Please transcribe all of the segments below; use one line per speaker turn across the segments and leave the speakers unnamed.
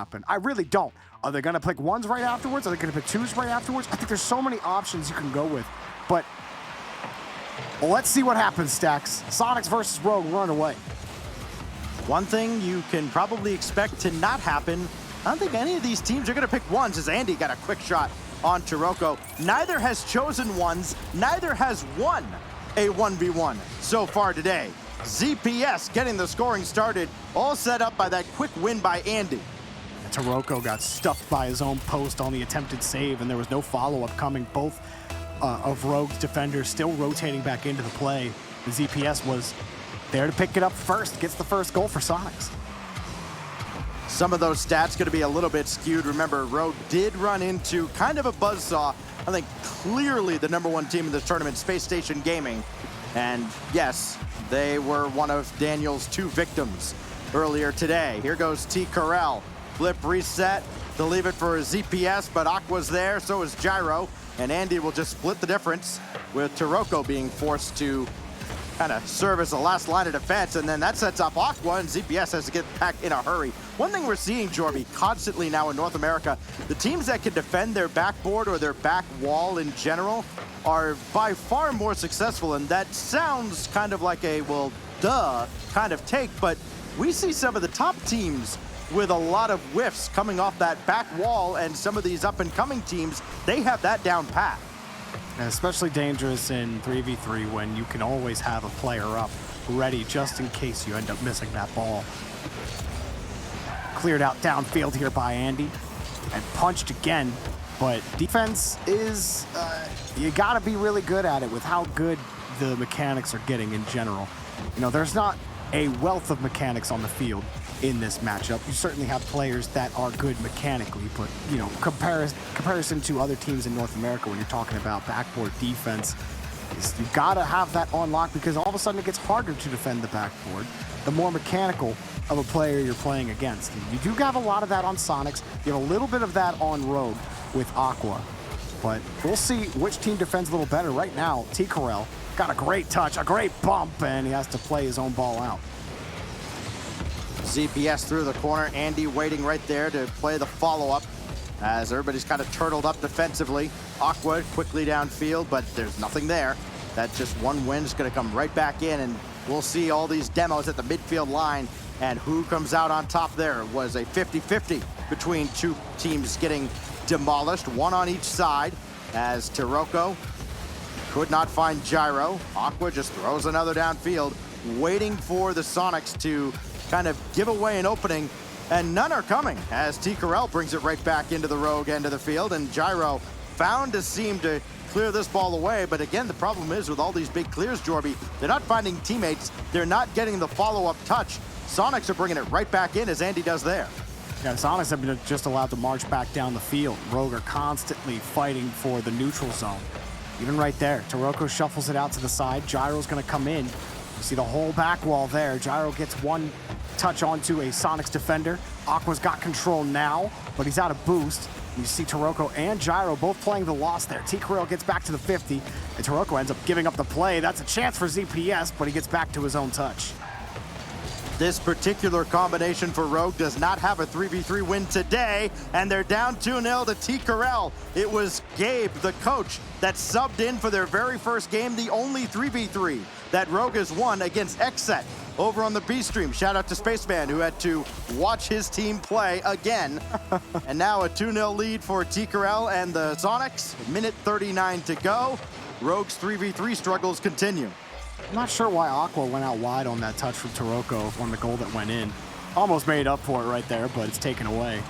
happen. I really don't. Are they going to pick ones right afterwards? Are they going to pick twos right afterwards? I think there's so many options you can go with. But let's see what happens, Stacks. Soniqs versus Rogue, run away.
One thing you can probably expect to not happen, I don't think any of these teams are going to pick ones, as Andy got a quick shot on Taroko. Neither has chosen ones, neither has won a 1v1 so far today. ZPS getting the scoring started, all set up by that quick win by Andy.
Taroko got stuffed by his own post on the attempted save, and there was no follow-up coming. Both of Rogue's defenders still rotating back into the play. The ZPS was there to pick it up first, gets the first goal for Soniqs.
Some of those stats going to be a little bit skewed. Remember, Rogue did run into kind of a buzzsaw. I think clearly the #1 team in this tournament, Space Station Gaming. And yes, they were one of Daniel's 2 victims earlier today. Here goes T. Corral. Flip reset to leave it for ZPS, but Aqua's there, so is Gyro. And Andy will just split the difference with Taroko being forced to kind of serve as the last line of defense, and then that sets up Aqua, and ZPS has to get back in a hurry. One thing we're seeing, Jorby, constantly now in North America, the teams that can defend their backboard or their back wall in general are by far more successful, and that sounds kind of like a, well, duh kind of take, but we see some of the top teams with a lot of whiffs coming off that back wall, and some of these up-and-coming teams, they have that down pat.
And especially dangerous in 3v3 when you can always have a player up ready just in case you end up missing that ball. Cleared out downfield here by Andy and punched again, but defense is, you gotta be really good at it with how good the mechanics are getting in general. You know, there's not a wealth of mechanics on the field in this matchup. You certainly have players that are good mechanically, but, you know, comparison to other teams in North America when you're talking about backboard defense, is you gotta have that on lock, because all of a sudden it gets harder to defend the backboard the more mechanical of a player you're playing against. And you do have a lot of that on Soniqs. You have a little bit of that on Rogue with Aqua, but we'll see which team defends a little better. Right now, T. Corral got a great touch, a great bump, and he has to play his own ball out.
ZPS through the corner. Andy waiting right there to play the follow-up as everybody's kind of turtled up defensively. Aqua quickly downfield, but there's nothing there. That just one win is going to come right back in, and we'll see all these demos at the midfield line, and who comes out on top there. It was a 50-50 between 2 teams getting demolished, one on each side, as Taroko could not find Gyro. Aqua just throws another downfield, waiting for the Soniqs to kind of give away an opening, and none are coming as T. Corral brings it right back into the Rogue end of the field, and Gyro found a seam to clear this ball away. But again, the problem is with all these big clears, Jorby, they're not finding teammates, they're not getting the follow-up touch. Soniqs are bringing it right back in, as Andy does there.
Yeah, Soniqs have been just allowed to march back down the field. Rogue are constantly fighting for the neutral zone. Even right there, Taroko shuffles it out to the side. Gyro's gonna come in. You see the whole back wall there. Gyro gets one touch onto a Soniqs defender. Aqua's got control now, but he's out of boost. You see Taroko and Gyro both playing the loss there. T. Corral gets back to the 50, and Taroko ends up giving up the play. That's a chance for ZPS, but he gets back to his own touch.
This particular combination for Rogue does not have a 3v3 win today, and they're down 2-0 to T. Corral. It was Gabe, the coach, that subbed in for their very first game, the only 3v3 that Rogue has won against Xset over on the B stream. Shout out to Spaceman, who had to watch his team play again. And now a 2-0 lead for T. Corral and the Soniqs. Minute 39 to go. Rogue's 3v3 struggles continue.
I'm not sure why Aqua went out wide on that touch from Taroko on the goal that went in. Almost made up for it right there, but it's taken away.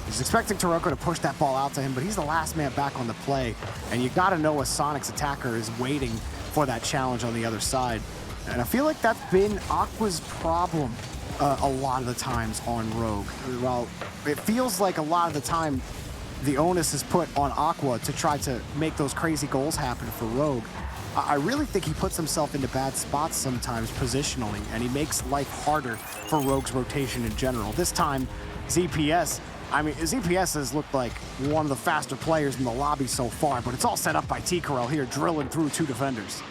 He's expecting Taroko to push that ball out to him, but he's the last man back on the play. And you gotta know a Soniqs attacker is waiting for that challenge on the other side. And I feel like that's been Aqua's problem a lot of the times on Rogue. Well, it feels like a lot of the time the onus is put on Aqua to try to make those crazy goals happen for Rogue. I really think he puts himself into bad spots sometimes positionally, and he makes life harder for Rogue's rotation in general. This time, ZPS, I mean, ZPS has looked like one of the faster players in the lobby so far, but it's all set up by T. Corral here, drilling through 2 defenders.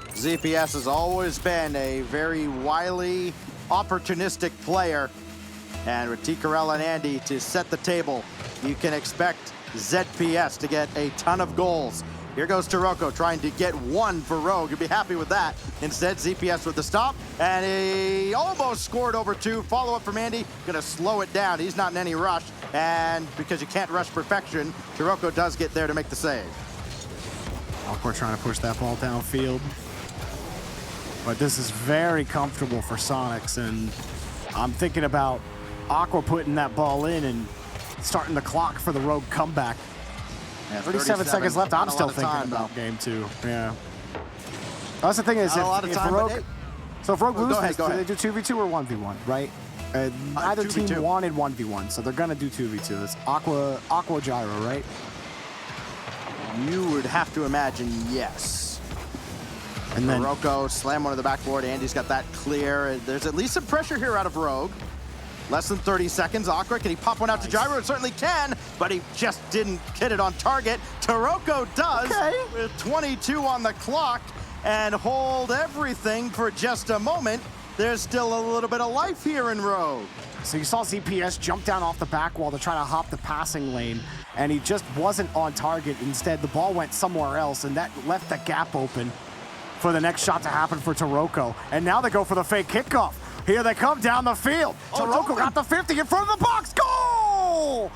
ZPS has always been a very wily, opportunistic player. And with T-Corell and Andy to set the table, you can expect ZPS to get a ton of goals. Here goes Taroko trying to get one for Rogue. You'd be happy with that. Instead, ZPS with the stop, and he almost scored over 2. Follow-up from Andy, gonna slow it down. He's not in any rush, and because you can't rush perfection, Taroko does get there to make the save.
Aqua trying to push that ball downfield. But this is very comfortable for Soniqs, and I'm thinking about Aqua putting that ball in and starting the clock for the Rogue comeback.
Yeah,
37 seconds left. I'm still thinking about game 2. Yeah. That's the thing is, if Rogue, so if Rogue loses, do they do 2v2 or 1v1, right? Either 2v2. Team wanted 1v1, so they're gonna do 2v2. It's Aqua Gyro, right?
You would have to imagine yes.
And then
Taroko slam one to the backboard. Andy's got that clear. There's at least some pressure here out of Rogue. Less than 30 seconds. Aqua, can he pop one out to Gyro? It certainly can, but he just didn't hit it on target. Taroko does with 22 on the clock and hold everything for just a moment. There's still a little bit of life here in Rogue.
So you saw ZPS jump down off the back wall to try to hop the passing lane, and he just wasn't on target. Instead, the ball went somewhere else, and that left the gap open for the next shot to happen for Taroko. And now they go for the fake kickoff. Here they come down the field. Taroko got the 50 in front of the box. Goal!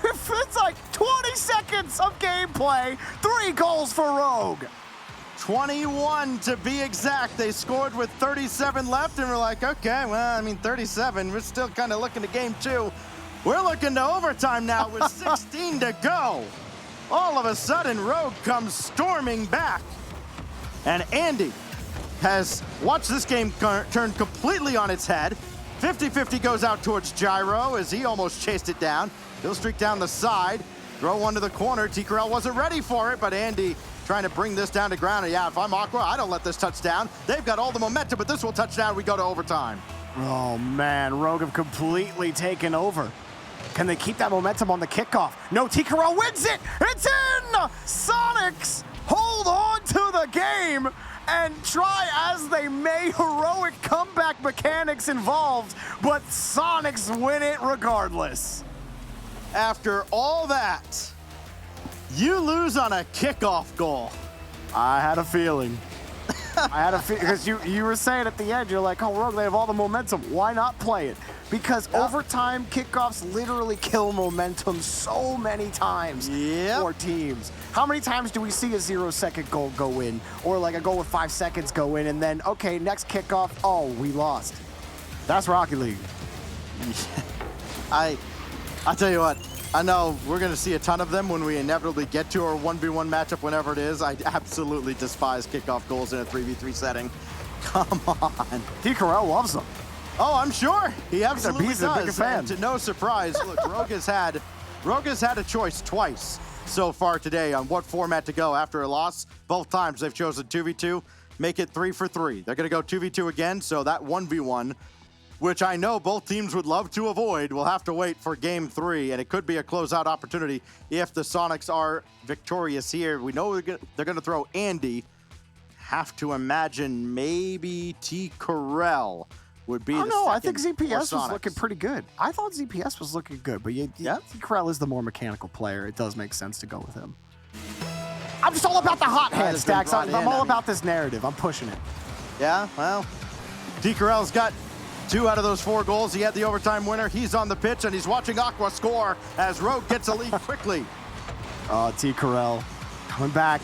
It's like 20 seconds of gameplay. 3 goals for Rogue.
21 to be exact. They scored with 37 left, and we're like, okay, well, I mean, 37. We're still kind of looking to game 2. We're looking to overtime now with 16 to go. All of a sudden, Rogue comes storming back. And Andy has watched this game turn completely on its head. 50-50 goes out towards Gyro as he almost chased it down. He'll streak down the side, throw one to the corner. T-Corell wasn't ready for it, but Andy trying to bring this down to ground. And yeah, if I'm Aqua, I don't let this touch down. They've got all the momentum, but this will touch down. We go to overtime.
Oh man, Rogue have completely taken over. Can they keep that momentum on the kickoff? No, T-Corell wins it! It's in! Soniqs hold on to the game, and try as they may, heroic comeback mechanics involved, but Soniqs win it regardless.
After all that, you lose on a kickoff goal.
I had a feeling. I had a feeling, because you were saying at the end, you're like, oh, Rogue, they have all the momentum. Why not play it? Because overtime kickoffs literally kill momentum so many times for teams. How many times do we see a 0-second goal go in, or like a goal with 5 seconds go in, and then, okay, next kickoff, oh, we lost. That's Rocket League.
I'll tell you what, I know we're going to see a ton of them when we inevitably get to our 1v1 matchup, whenever it is. I absolutely despise kickoff goals in a 3v3 setting. Come on.
T-Corell loves them.
Oh, I'm sure. He absolutely does.
A big fan.
And to no surprise, look, Rogue has had a choice twice so far today on what format to go after a loss. Both times they've chosen 2v2, make it 3 for 3. They're going to go 2v2 again, so that 1v1, which I know both teams would love to avoid, will have to wait for game 3, and it could be a closeout opportunity if the Soniqs are victorious here. We know they're going to throw Andy. Have to imagine maybe T-Corell would be the
no, I think ZPS was looking pretty good. I thought ZPS was looking good, but T-Corell is the more mechanical player. It does make sense to go with him. I'm just all about the hot hand, Stacks. I'm all about this narrative. I'm pushing it.
Yeah, well, T-Corell's got 2 out of those 4 goals. He had the overtime winner. He's on the pitch, and he's watching Aqua score as Rogue gets a lead quickly.
T-Corell coming back,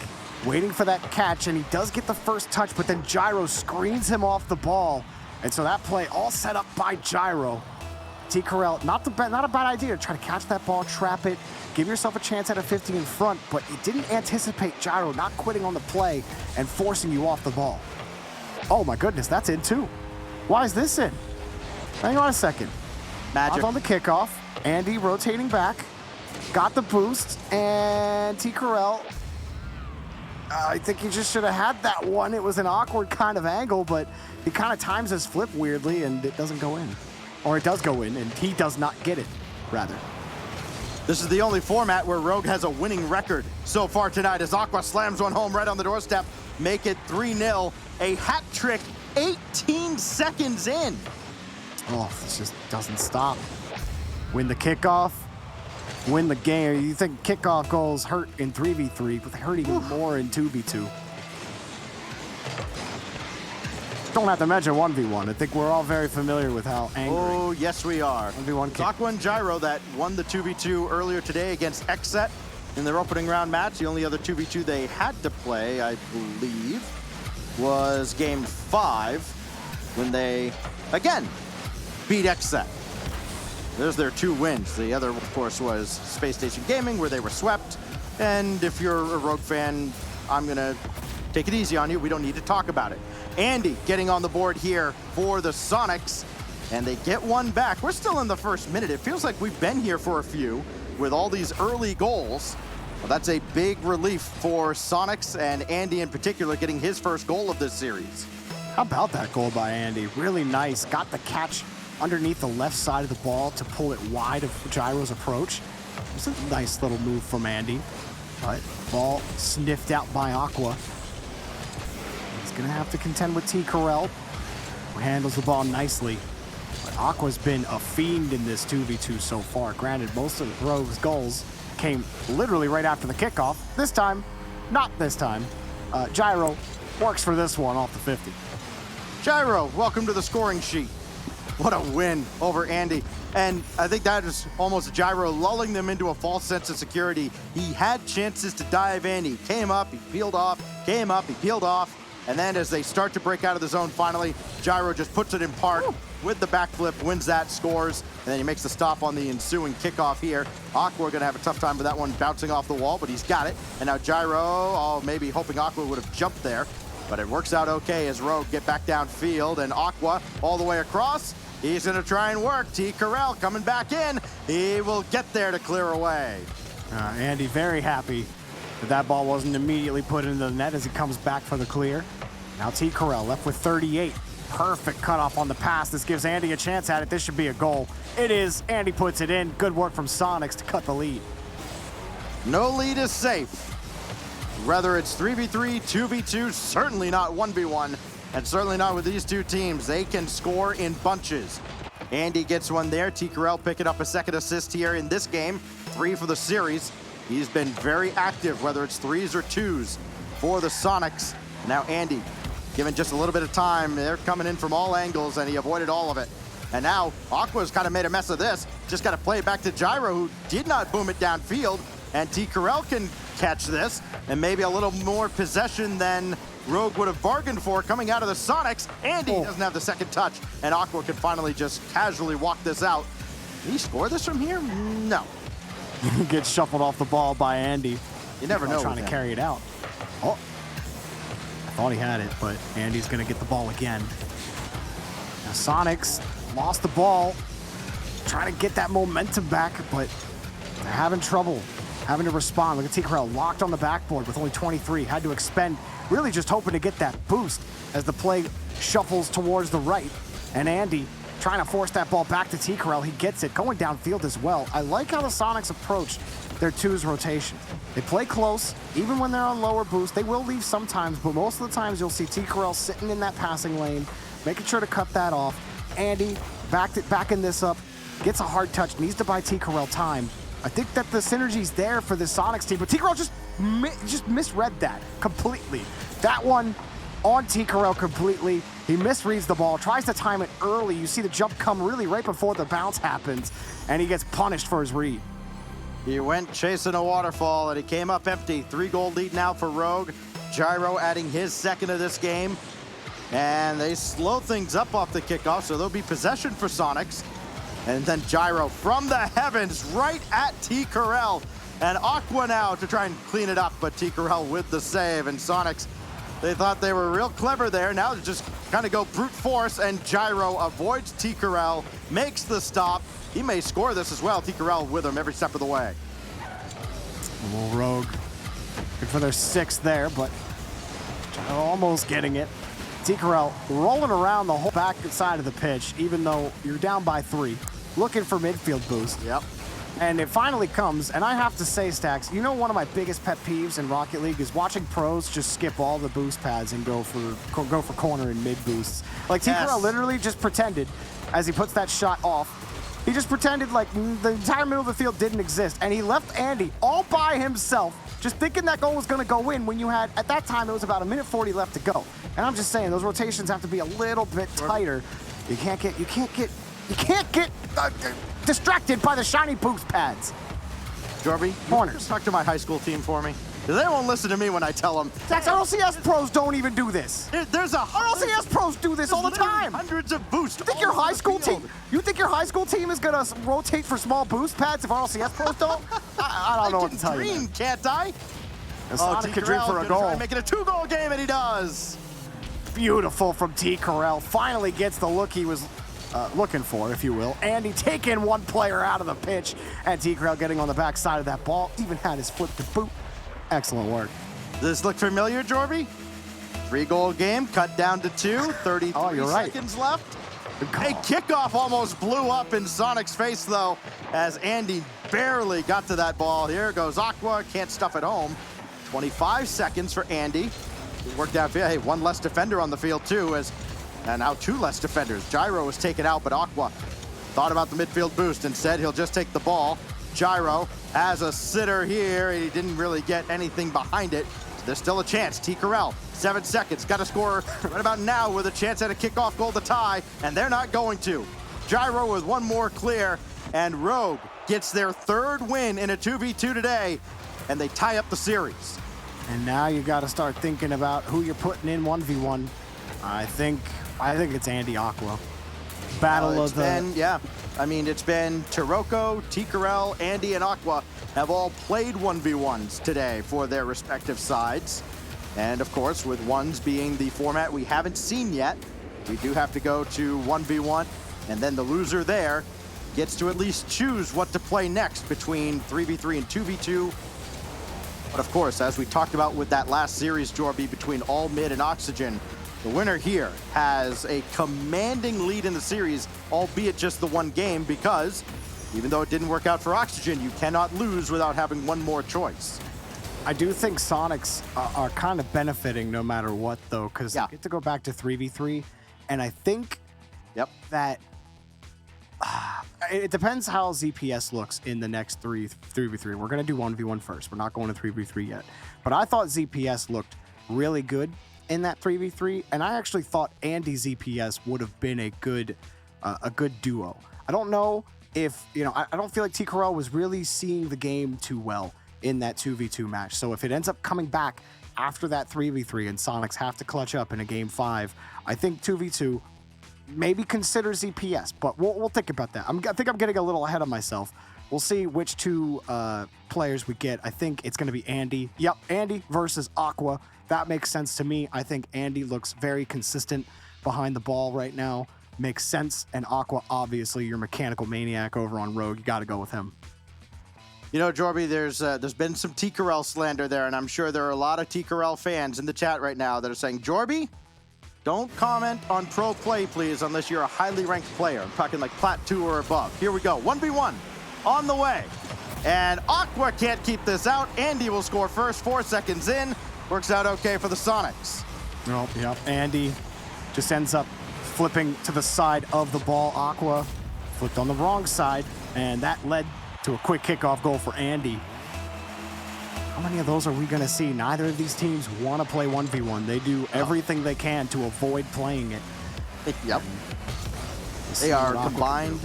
waiting for that catch, and he does get the first touch, but then Gyro screens him off the ball. And so that play all set up by Gyro. T-Corell, not a bad idea to try to catch that ball, trap it, give yourself a chance at a 50 in front, but it didn't anticipate Gyro not quitting on the play and forcing you off the ball. Oh my goodness, that's in too. Why is this in? Hang on a second.
Magic.
On the kickoff, Andy rotating back, got the boost, and T-Corell, I think he just should have had that one. It was an awkward kind of angle, but he kind of times his flip weirdly, and it doesn't go in. Or it does go in, and he does not get it, rather.
This is the only format where Rogue has a winning record so far tonight as Aqua slams one home right on the doorstep. Make it 3-0. A hat trick 18 seconds in.
Oh, this just doesn't stop. Win the kickoff, win the game. You think kickoff goals hurt in 3v3, but they hurt even more in 2v2. Don't have to mention 1v1. I think we're all very familiar with how angry.
Oh, yes, we are.
1v1 kick.
Aqua and Gyro that won the 2v2 earlier today against Xset in their opening round match. The only other 2v2 they had to play, I believe, was game 5 when they, again, beat Xset. There's their 2 wins. The other, of course, was Space Station Gaming, where they were swept. And if you're a Rogue fan, I'm going to take it easy on you. We don't need to talk about it. Andy getting on the board here for the Soniqs, and they get one back. We're still in the first minute. It feels like we've been here for a few with all these early goals. Well, that's a big relief for Soniqs, and Andy in particular getting his first goal of this series.
How about that goal by Andy? Really nice. Got the catch underneath the left side of the ball to pull it wide of Gyro's approach. It's a nice little move from Andy. But ball sniffed out by Aqua. He's gonna have to contend with T. Carell, who handles the ball nicely. But Aqua's been a fiend in this 2v2 so far. Granted, most of the Rogue's goals came literally right after the kickoff. This time, not this time. Gyro works for this one off the 50.
Gyro, welcome to the scoring sheet. What a win over Andy. And I think that is almost Gyro lulling them into a false sense of security. He had chances to dive in. He came up, he peeled off, came up, he peeled off. And then as they start to break out of the zone finally, Gyro just puts it in park with the backflip, wins that, scores, and then he makes the stop on the ensuing kickoff here. Aqua gonna have a tough time with that one bouncing off the wall, but he's got it. And now Gyro, oh, maybe hoping Aqua would have jumped there, but it works out okay as Rogue get back downfield, and Aqua all the way across. He's gonna try and work. T. Carell coming back in. He will get there to clear away.
Andy very happy that that ball wasn't immediately put into the net as he comes back for the clear. Now T. Carell left with 38. Perfect cutoff on the pass. This gives Andy a chance at it. This should be a goal. It is. Andy puts it in. Good work from Soniqs to cut the lead.
No lead is safe. Whether it's 3v3, 2v2, certainly not 1v1, and certainly not with these two teams. They can score in bunches. Andy gets one there. T. Carell picking up a second assist here in this game. 3 for the series. He's been very active, whether it's 3s or 2s for the Soniqs. Now Andy, given just a little bit of time, they're coming in from all angles, and he avoided all of it. And now Aqua's kind of made a mess of this. Just got to play it back to Gyro, who did not boom it downfield. And T. Carell can catch this, and maybe a little more possession than Rogue would have bargained for coming out of the Soniqs. Andy doesn't have the second touch, and Aqua can finally just casually walk this out. Did he score this from here? No.
Gets shuffled off the ball by Andy.
You never know.
Trying to carry it out. Oh, I thought he had it, but Andy's gonna get the ball again. Now Soniqs lost the ball, trying to get that momentum back, but they're having trouble having to respond. Look at T. Carell locked on the backboard with only 23. Had to expend, really just hoping to get that boost as the play shuffles towards the right. And Andy trying to force that ball back to T. Carell. He gets it, going downfield as well. I like how the Soniqs approach their 2s rotation. They play close, even when they're on lower boost. They will leave sometimes, but most of the times you'll see T. Carell sitting in that passing lane, making sure to cut that off. Andy backing this up, gets a hard touch, needs to buy T. Carell time. I think that the synergy's there for the Soniqs team, but T. Carell just misread that completely. That one on T. Carell completely. He misreads the ball, tries to time it early. You see the jump come really right before the bounce happens, and he gets punished for his read.
He went chasing a waterfall, and he came up empty. 3-goal lead now for Rogue. Gyro adding his second of this game. And they slow things up off the kickoff, so there'll be possession for Soniqs. And then Gyro from the heavens right at T. Carell. And Aqua now to try and clean it up, but T. Carell with the save. And Soniqs, they thought they were real clever there. Now they just kind of go brute force, and Gyro avoids T. Carell, makes the stop. He may score this as well. T. Carell with him every step of the way.
Well, Rogue, good for their 6th there, but Gyro almost getting it. T. Carell rolling around the whole back side of the pitch, even though you're down by 3, looking for midfield boost.
Yep.
And it finally comes, and I have to say, Stacks, you know one of my biggest pet peeves in Rocket League is watching pros just skip all the boost pads and go for corner and mid boosts. Like T. Carell literally just pretended as he puts that shot off. He just pretended like the entire middle of the field didn't exist, and he left Andy all by himself, just thinking that goal was going to go in when you had, at that time, it was about 1:40 left to go. And I'm just saying, those rotations have to be a little bit tighter. You can't get distracted by the shiny boost pads.
Jorby,
Corners.
talk to my high school team for me. Because they won't listen to me when I tell them.
Zach, RLCS pros don't even do this.
There's
RLCS pros do this all the time.
Hundreds of boosts.
You think your high school team? You think your high school team is gonna rotate for small boost pads if RLCS pros don't? I don't know what to tell you.
Dream, can't I?
Sonic could dream for a goal.
Make it a 2-goal game, and he does.
Beautiful from T. Corral. Finally gets the look he was looking for, if you will. Andy taking one player out of the pitch, and T. Corral getting on the backside of that ball. Even had his foot to boot. Excellent work.
Does this look familiar, Jorby? 3-goal game, cut down to 2, 33 seconds left. A kickoff almost blew up in Soniqs' face, though, as Andy barely got to that ball. Here goes Aqua, can't stuff it home. 25 seconds for Andy. It worked out, hey, one less defender on the field, too, and now 2 less defenders. Gyro was taken out, but Aqua thought about the midfield boost. Instead, he'll just take the ball. Gyro has a sitter here. He didn't really get anything behind it. So there's still a chance. T. Corral, 7 seconds. Got to score right about now with a chance at a kickoff goal to tie, and they're not going to. Gyro with one more clear, and Rogue gets their 3rd win in a 2v2 today, and they tie up the series.
And now you got to start thinking about who you're putting in 1v1. I think it's Andy Aqua. Battle of the...
Yeah. I mean, it's been Taroko, T. Corral, Andy, and Aqua have all played 1v1s today for their respective sides. And of course, with ones being the format we haven't seen yet, we do have to go to 1v1, and then the loser there gets to at least choose what to play next between 3v3 and 2v2. But of course, as we talked about with that last series, Jorby, between All Mid and Oxygen, the winner here has a commanding lead in the series, albeit just the one game, because even though it didn't work out for Oxygen, you cannot lose without having one more choice.
I do think Soniqs are kind of benefiting no matter what, though, because they get to go back to 3v3, and I think that it depends how ZPS looks in the next 3v3. We're going to do 1v1 first. We're not going to 3v3 yet. But I thought ZPS looked really good in that 3v3, and I actually thought Andy ZPS would have been a good duo. I don't know if, I don't feel like T. Corral was really seeing the game too well in that 2v2 match. So if it ends up coming back after that 3v3 and Soniqs have to clutch up in a game 5, I think 2v2 maybe consider ZPS, but we'll think about that. I think I'm getting a little ahead of myself. We'll see which 2 players we get. I think it's going to be Andy. Yep, Andy versus Aqua. That makes sense to me. I think Andy looks very consistent behind the ball right now. Makes sense. And Aqua, obviously, your mechanical maniac over on Rogue. You got to go with him.
You know, Jorby, there's been some T. Corral slander there, and I'm sure there are a lot of T. Corral fans in the chat right now that are saying, Jorby, don't comment on pro play, please, unless you're a highly ranked player. I'm talking like Plat 2 or above. Here we go. 1v1 on the way. And Aqua can't keep this out. Andy will score first, 4 seconds in. Works out okay for the Soniqs.
Oh, yep. Andy just ends up flipping to the side of the ball. Aqua flipped on the wrong side, and that led to a quick kickoff goal for Andy. How many of those are we going to see? Neither of these teams want to play 1v1. They do everything they can to avoid playing it.
Yep. They are combined.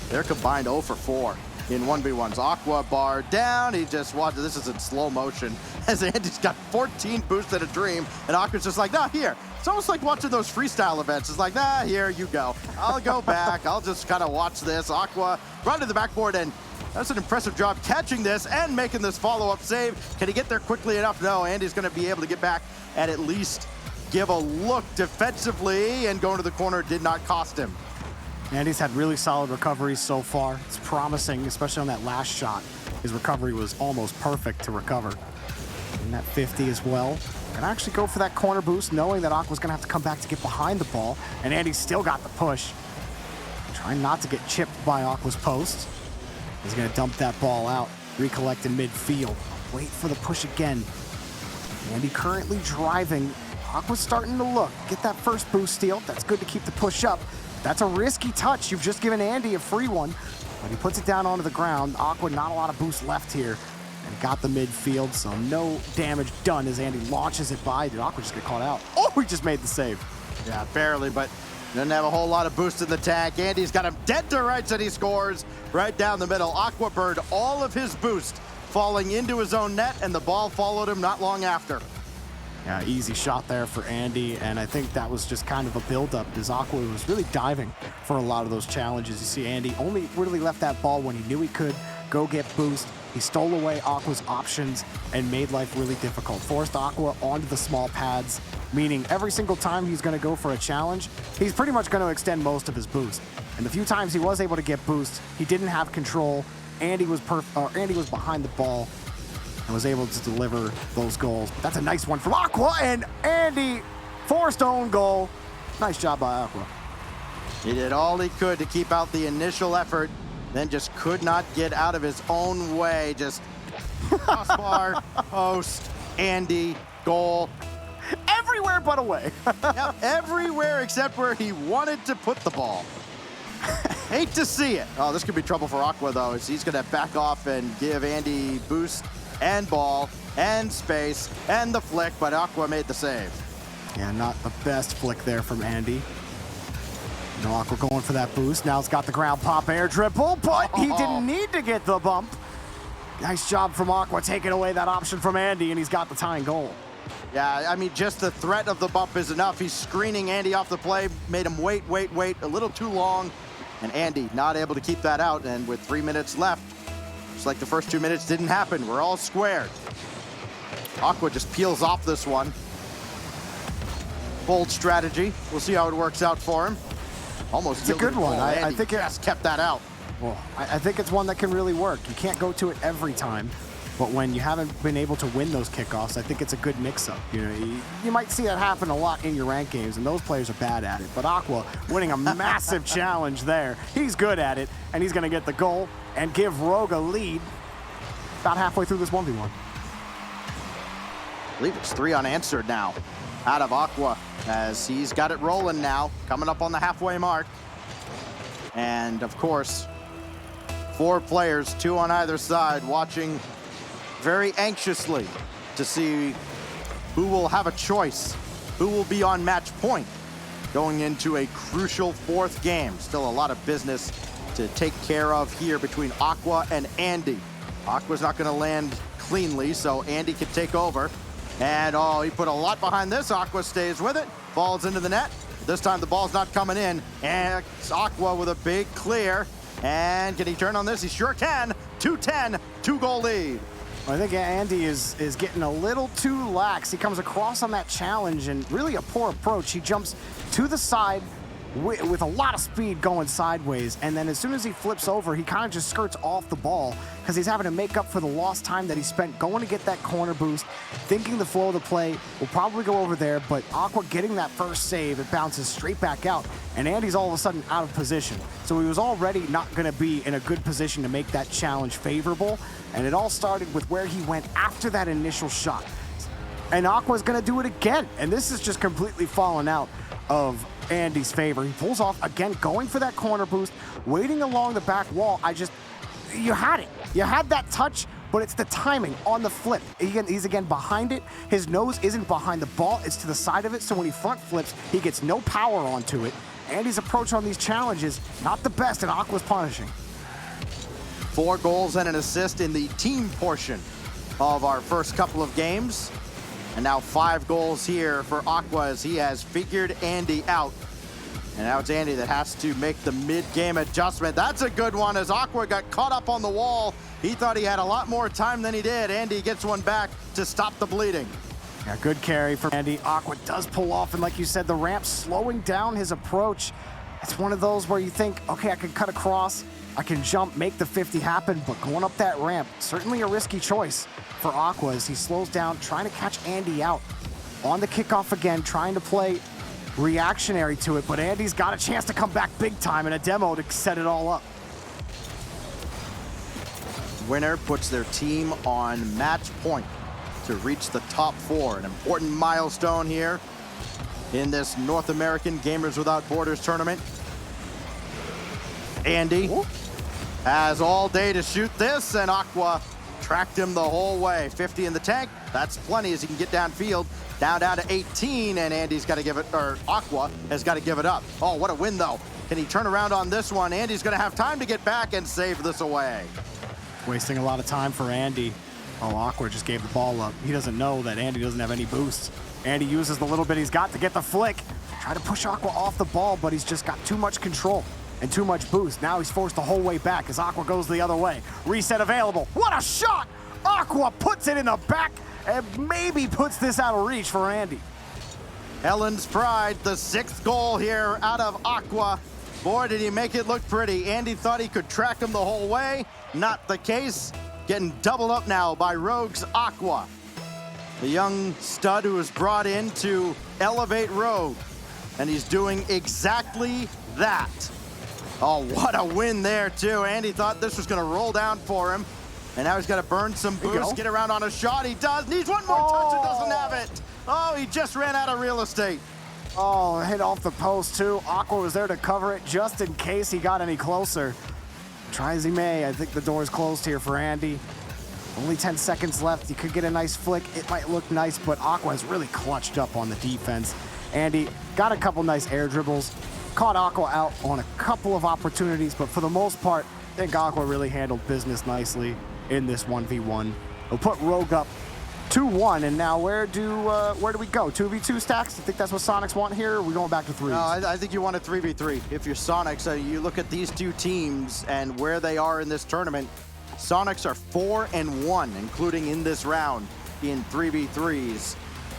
They're combined 0 for 4 in 1v1s. Aqua bar down. He just watched. This is in slow motion as Andy's got 14 boosts at a dream, and Aqua's just like, nah, here. It's almost like watching those freestyle events. It's like, nah, here you go. I'll go back. I'll just kind of watch this. Aqua run to the backboard, and that's an impressive job catching this and making this follow-up save. Can he get there quickly enough? No, Andy's going to be able to get back and at least give a look defensively, and going to the corner did not cost him.
Andy's had really solid recoveries so far. It's promising, especially on that last shot. His recovery was almost perfect to recover. And that 50 as well. Can actually go for that corner boost, knowing that Aqua's gonna have to come back to get behind the ball. And Andy still got the push. Trying not to get chipped by Aqua's post. He's gonna dump that ball out, recollect in midfield. Wait for the push again. Andy currently driving. Aqua's starting to look. Get that first boost steal. That's good to keep the push up. That's a risky touch. You've just given Andy a free one, but he puts it down onto the ground. Aqua, not a lot of boost left here, and got the midfield, so no damage done as Andy launches it by. Did Aqua just get caught out? Oh, he just made the save.
Yeah, barely, but doesn't have a whole lot of boost in the tank. Andy's got him dead to rights, and he scores right down the middle. Aqua burned all of his boost, falling into his own net, and the ball followed him not long after.
Yeah, easy shot there for Andy, and I think that was just kind of a build-up as Aqua was really diving for a lot of those challenges. You see Andy only really left that ball when he knew he could go get boost. He stole away Aqua's options and made life really difficult. Forced Aqua onto the small pads, meaning every single time he's going to go for a challenge, he's pretty much going to extend most of his boost. And the few times he was able to get boost, he didn't have control. Andy was behind the ball and was able to deliver those goals. That's a nice one from Aqua, and Andy forced own goal. Nice job by Aqua.
He did all he could to keep out the initial effort, then just could not get out of his own way. Just crossbar, post, Andy, goal.
Everywhere but away.
Yep, everywhere except where he wanted to put the ball. Hate to see it. Oh, this could be trouble for Aqua, though, as he's going to back off and give Andy boost and ball and space and the flick, but Aqua made the save.
Yeah, not the best flick there from Andy. No, Aqua going for that boost. Now it's got the ground pop air dribble, but he didn't need to get the bump. Nice job from Aqua taking away that option from Andy, and he's got the tying goal.
Yeah, I mean, just the threat of the bump is enough. He's screening Andy off the play, made him wait a little too long, and Andy not able to keep that out. And with 3 minutes left, just like the first 2 minutes didn't happen. We're all squared. Aqua just peels off this one. Bold strategy. We'll see how it works out for him. Almost
it's a good one. I think it
just kept that out.
Well, I think it's one that can really work. You can't go to it every time, but when you haven't been able to win those kickoffs, I think it's a good mix-up. You know, you might see that happen a lot in your ranked games, and those players are bad at it. But Aqua winning a massive challenge there. He's good at it, and he's going to get the goal and give Rogue a lead about halfway through this 1v1.
I believe it's 3 unanswered now out of Aqua, as he's got it rolling now, coming up on the halfway mark. And of course, 4 players, 2 on either side, watching very anxiously to see who will have a choice, who will be on match point going into a crucial 4th game. Still a lot of business to take care of here between Aqua and Andy. Aqua's not going to land cleanly, so Andy can take over. And oh, he put a lot behind this. Aqua stays with it, falls into the net. This time the ball's not coming in, and it's Aqua with a big clear. And can he turn on this? He sure can. 2-10, 2-goal lead.
I think Andy is getting a little too lax. He comes across on that challenge, and really a poor approach. He jumps to the side with a lot of speed going sideways, and then as soon as he flips over, he kind of just skirts off the ball because he's having to make up for the lost time that he spent going to get that corner boost, thinking the flow of the play will probably go over there, but Aqua getting that first save, it bounces straight back out, and Andy's all of a sudden out of position. So he was already not going to be in a good position to make that challenge favorable, and it all started with where he went after that initial shot. And Aqua's going to do it again, and this is just completely fallen out of Andy's favor. He pulls off again, going for that corner boost, waiting along the back wall. You had it. You had that touch, but it's the timing on the flip. He's again behind it. His nose isn't behind the ball, it's to the side of it, so when he front flips, he gets no power onto it. Andy's approach on these challenges, not the best, and Aqua's punishing.
4 goals and an assist in the team portion of our first couple of games. And now 5 goals here for Aqua as he has figured Andy out. And now it's Andy that has to make the mid-game adjustment. That's a good one as Aqua got caught up on the wall. He thought he had a lot more time than he did. Andy gets one back to stop the bleeding.
Yeah, good carry from Andy. Aqua does pull off, and like you said, the ramp slowing down his approach. It's one of those where you think, okay, I can cut across, I can jump, make the 50 happen, but going up that ramp, certainly a risky choice for Aqua as he slows down, trying to catch Andy out. On the kickoff again, trying to play reactionary to it, but Andy's got a chance to come back big time in a demo to set it all up.
Winner puts their team on match point to reach the top 4. An important milestone here in this North American Gamers Without Borders tournament. Andy has all day to shoot this, and Aqua tracked him the whole way. 50 in the tank, that's plenty as he can get downfield. Down to 18, and Andy's got to give it, or Aqua has got to give it up. Oh, what a win, though. Can he turn around on this one? Andy's going to have time to get back and save this away.
Wasting a lot of time for Andy. Oh, Aqua just gave the ball up. He doesn't know that Andy doesn't have any boost. Andy uses the little bit he's got to get the flick. Try to push Aqua off the ball, but he's just got too much control and too much boost. Now he's forced the whole way back as Aqua goes the other way. Reset available. What a shot! Aqua puts it in the back and maybe puts this out of reach for Andy.
Ellen's Pride, the 6th goal here out of Aqua. Boy, did he make it look pretty. Andy thought he could track him the whole way. Not the case. Getting doubled up now by Rogue's Aqua. The young stud who was brought in to elevate Rogue. And he's doing exactly that. Oh, what a win there, too. Andy thought this was going to roll down for him. And now he's got to burn some boost, get around on a shot. He does. Needs one more touch and doesn't have it. Oh, he just ran out of real estate.
Oh, hit off the post, too. Aqua was there to cover it just in case he got any closer. Try as he may, I think the door's closed here for Andy. Only 10 seconds left. He could get a nice flick. It might look nice, but Aqua has really clutched up on the defense. Andy got a couple nice air dribbles, caught Aqua out on a couple of opportunities, but for the most part, I think Aqua really handled business nicely in this 1v1. We'll put Rogue up 2-1, and now where do we go? 2v2 stacks? You think that's what Soniqs want here, or are we going back to 3s?
No, I think you want a 3v3. If you're Soniqs, you look at these two teams and where they are in this tournament. Soniqs are 4-1, including in this round in 3v3s.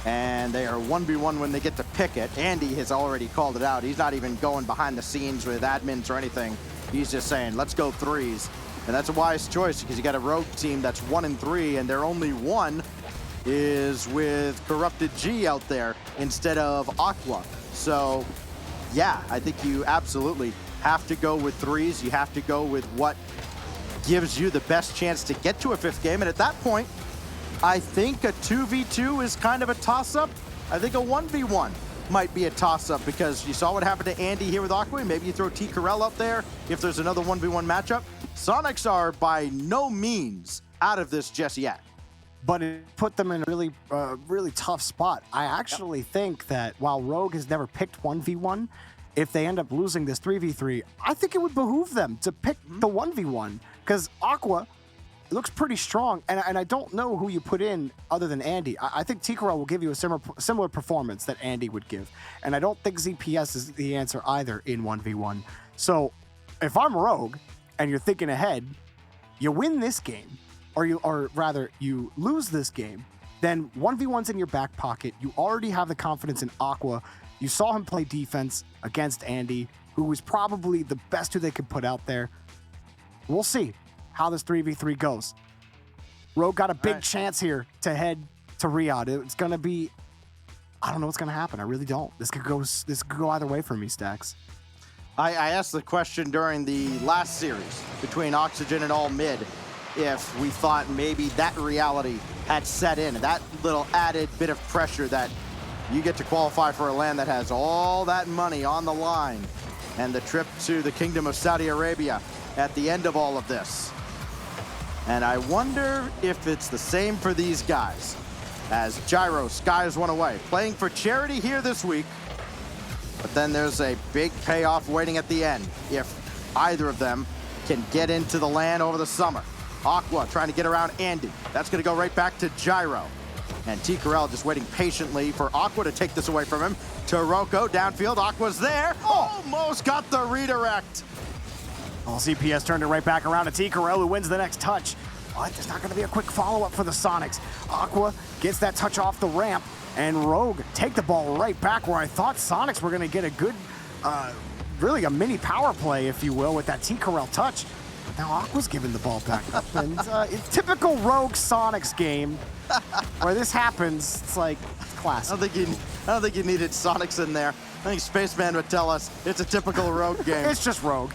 And they are 1v1 when they get to pick it. Andy has already called it out. He's not even going behind the scenes with admins or anything. He's just saying, let's go 3s. And that's a wise choice because you got a Rogue team that's 1-3, and their only one is with Corrupted G out there instead of Aqua. So, yeah, I think you absolutely have to go with 3s. You have to go with what gives you the best chance to get to a 5th game. And at that point, I think a 2v2 is kind of a toss-up. I think a 1v1 might be a toss-up because you saw what happened to Andy here with Aqua. Maybe you throw T. Corell up there if there's another 1v1 matchup. Soniqs are by no means out of this just yet.
But it put them in a really, really tough spot. I actually think that while Rogue has never picked 1v1, if they end up losing this 3v3, I think it would behoove them to pick the 1v1 because Aqua looks pretty strong, and I don't know who you put in other than Andy. I think T-Corell will give you a similar performance that Andy would give, and I don't think ZPS is the answer either in 1v1. So if I'm Rogue and you're thinking ahead, you win this game, or rather you lose this game, then 1v1's in your back pocket. You already have the confidence in Aqua. You saw him play defense against Andy, who was probably the best who they could put out there. We'll see how this 3v3 goes. Rogue got a big chance here to head to Riyadh. It's going to be, I don't know what's going to happen. I really don't. This could go either way for me, Stacks.
I asked the question during the last series between Oxygen and All Mid if we thought maybe that reality had set in, and that little added bit of pressure that you get to qualify for a LAN that has all that money on the line and the trip to the Kingdom of Saudi Arabia at the end of all of this. And I wonder if it's the same for these guys as Gyro skies one away, playing for charity here this week. But then there's a big payoff waiting at the end if either of them can get into the LAN over the summer. Aqua trying to get around Andy. That's going to go right back to Gyro. And T. Corell just waiting patiently for Aqua to take this away from him. Taroko downfield. Aqua's there. Almost got the redirect.
Well, CPS turned it right back around to T. Corell, who wins the next touch. But there's not going to be a quick follow-up for the Soniqs. Aqua gets that touch off the ramp, and Rogue take the ball right back where I thought Soniqs were going to get a good, really a mini power play, if you will, with that T. Corell touch. But now Aqua's giving the ball back up. And it's typical Rogue Soniqs game where this happens. It's like, it's classic.
I don't think you needed Soniqs in there. I think Spaceman would tell us it's a typical Rogue game.
It's just Rogue.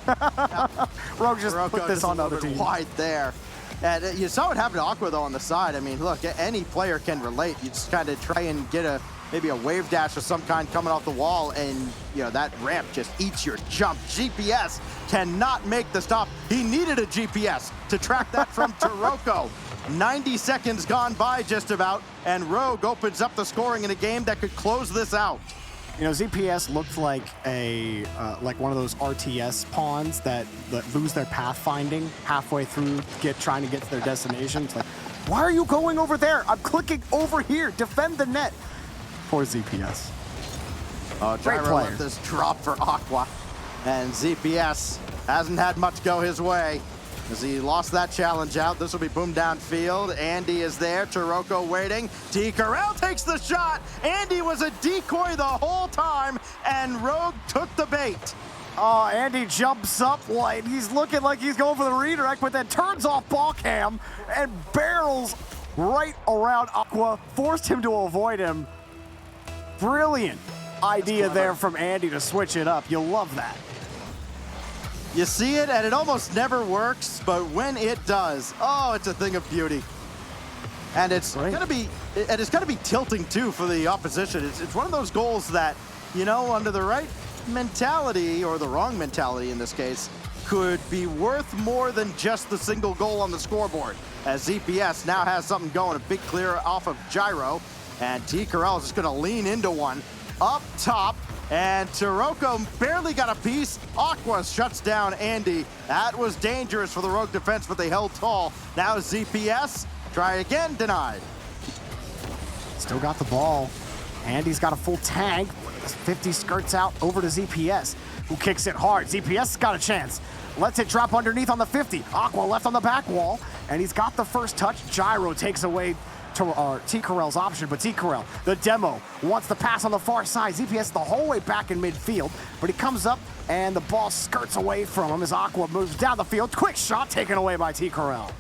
Rogue just put this on other teams.
Wide there. And you saw what happened to Aqua, though, on the side. I mean, look, any player can relate. You just kind of try and get a maybe a wave dash of some kind coming off the wall, and you know that ramp just eats your jump. GPS cannot make the stop. He needed a GPS to track that from Taroko. 90 seconds gone by just about, and Rogue opens up the scoring in a game that could close this out.
You know, ZPS looked like like one of those RTS pawns that lose their pathfinding halfway through trying to get to their destination. It's like, why are you going over there? I'm clicking over here. Defend the net. Poor ZPS.
Oh,
Great
Gyro
player.
let this drop for Aqua, and ZPS hasn't had much go his way as he lost that challenge out. This will be boom downfield. Andy is there. Taroko waiting. T. Corral takes the shot. Andy was a decoy the whole time, and Rogue took the bait.
Oh, Andy jumps up like he's looking like he's going for the redirect, but then turns off ball cam and barrels right around Aqua, forced him to avoid him. Brilliant idea there from Andy to switch it up. You'll love that.
You see it, and it almost never works, but when it does, oh, it's a thing of beauty. And it's gonna be tilting too for the opposition. It's one of those goals that, you know, under the right mentality, or the wrong mentality in this case, could be worth more than just the single goal on the scoreboard. As ZPS now has something going, a big clear off of Gyro, and T. Corral is just gonna lean into one up top, and Taroko barely got a piece. Aqua shuts down Andy. That was dangerous for the Rogue defense, but they held tall. Now ZPS, try again, denied.
Still got the ball. Andy's got a full tank. 50 skirts out over to ZPS, who kicks it hard. ZPS has got a chance. Lets it drop underneath on the 50. Aqua left on the back wall, and he's got the first touch. Gyro takes away T. Corral's option, but T. Corral, the demo, wants the pass on the far side. ZPS the whole way back in midfield, but he comes up, and the ball skirts away from him as Aqua moves down the field. Quick shot taken away by T. Corral.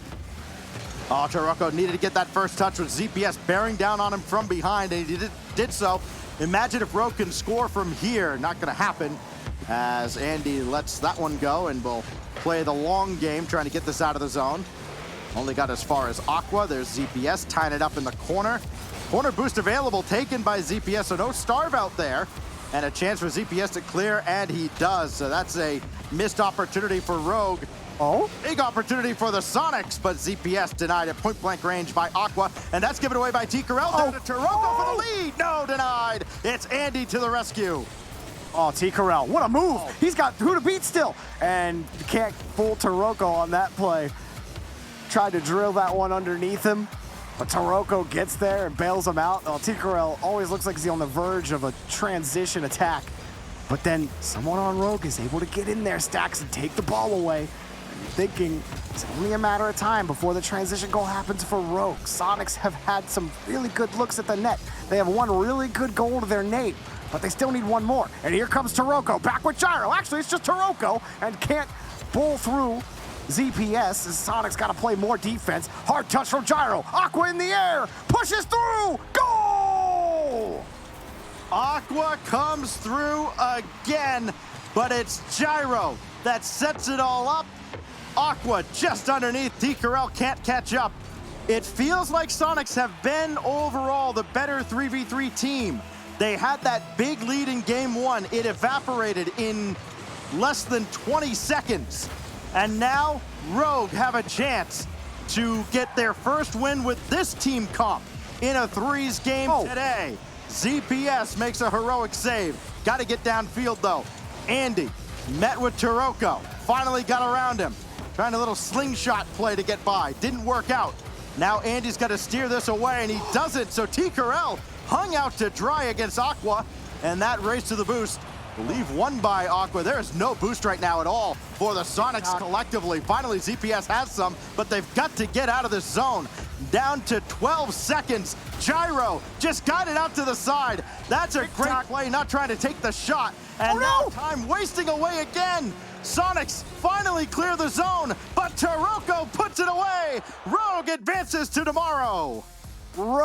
Oh, Taroko needed to get that first touch with ZPS bearing down on him from behind, and he did so. Imagine if Rogue can score from here. Not going to happen, as Andy lets that one go and will play the long game, trying to get this out of the zone. Only got as far as Aqua. There's ZPS tying it up in the corner. Corner boost available, taken by ZPS, so no starve out there. And a chance for ZPS to clear, and he does. So that's a missed opportunity for Rogue.
Oh?
Big opportunity for the Soniqs, but ZPS denied at point-blank range by Aqua, and that's given away by T. Corral. Down to Taroko for the lead. No, denied. It's Andy to the rescue.
Oh, T. Corral, what a move. He's got who to beat still, and you can't fool Taroko on that play. Tried to drill that one underneath him, but Taroko gets there and bails him out. Oh, T. Corral always looks like he's on the verge of a transition attack, but then someone on Rogue is able to get in there, Stacks, and take the ball away. Thinking it's only a matter of time before the transition goal happens for Rogue. Soniqs have had some really good looks at the net. They have one really good goal to their name, but they still need one more. And here comes Taroko, back with Gyro. Actually, it's just Taroko, and can't pull through ZPS, as Soniqs got to play more defense. Hard touch from Gyro. Aqua in the air, pushes through, goal!
Aqua comes through again, but it's Gyro that sets it all up. Aqua just underneath. T. Corral can't catch up. It feels like Soniqs have been overall the better 3v3 team. They had that big lead in game one. It evaporated in less than 20 seconds. And now Rogue have a chance to get their first win with this team comp in a threes game today. ZPS makes a heroic save. Got to get downfield though. Andy met with Taroko. Finally got around him. Trying a little slingshot play to get by. Didn't work out. Now Andy's got to steer this away, and he doesn't. So T. Corral hung out to dry against Aqua, and that race to the boost will leave one by Aqua. There is no boost right now at all for the Soniqs collectively. Finally, ZPS has some, but they've got to get out of this zone. Down to 12 seconds. Gyro just got it out to the side. That's a great play, not trying to take the shot. And now time wasting away again. Soniqs finally clear the zone, but Taroko puts it away. Rogue advances to tomorrow.